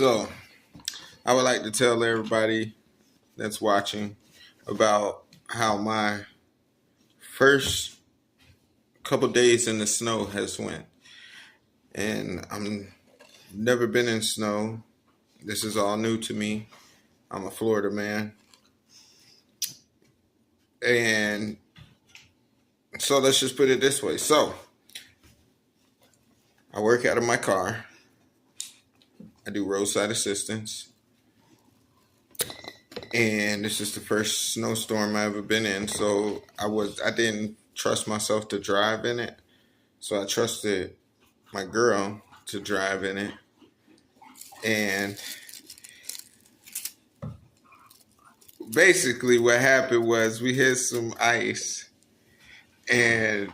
So, I would like to tell everybody that's watching about how my first couple days in the snow has went. And I'm never been in snow. This is all new to me. I'm a Florida man. And so let's just put it this way. So, I work out of my car. I do roadside assistance. And this is the first snowstorm I ever been in. So I didn't trust myself to drive in it. So I trusted my girl to drive in it. And basically what happened was we hit some ice and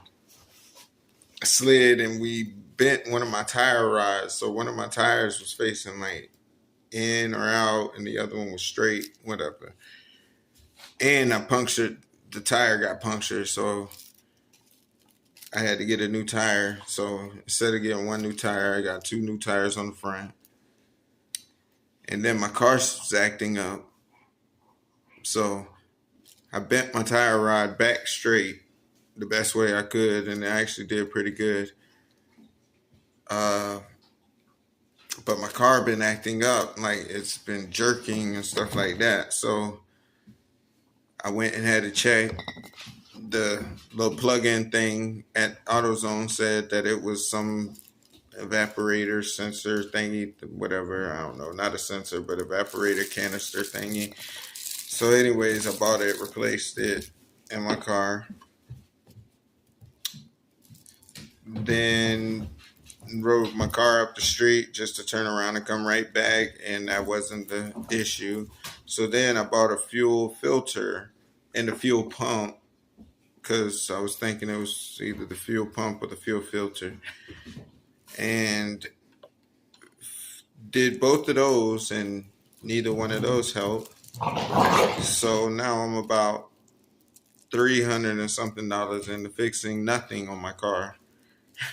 slid and we bent one of my tire rods. So one of my tires was facing like in or out and the other one was straight, whatever. And the tire got punctured. So I had to get a new tire. So instead of getting one new tire, I got two new tires on the front. And then my car was acting up. So I bent my tire rod back straight the best way I could, and I actually did pretty good. But my car been acting up, like it's been jerking and stuff like that. So I went and had to check. The little plug-in thing at AutoZone said that it was some evaporator sensor thingy, whatever, I don't know, not a sensor, but evaporator canister thingy. So anyways, I bought it, replaced it in my car. Then rode my car up the street just to turn around and come right back, and that wasn't the issue. So then I bought a fuel filter and a fuel pump because I was thinking it was either the fuel pump or the fuel filter. And did both of those, and neither one of those helped. So now I'm about $300 and something into fixing nothing on my car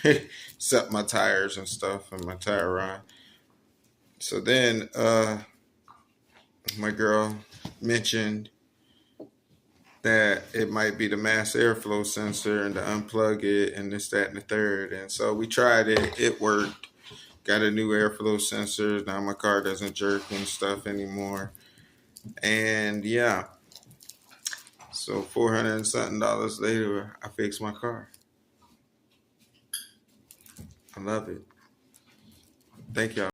except my tires and stuff and my tire rod. So then my girl mentioned that it might be the mass airflow sensor and to unplug it and this, that, and the third. And so we tried it. It worked. Got a new airflow sensor. Now my car doesn't jerk and stuff anymore. And yeah. So $400 and something later, I fixed my car. I love it. Thank y'all.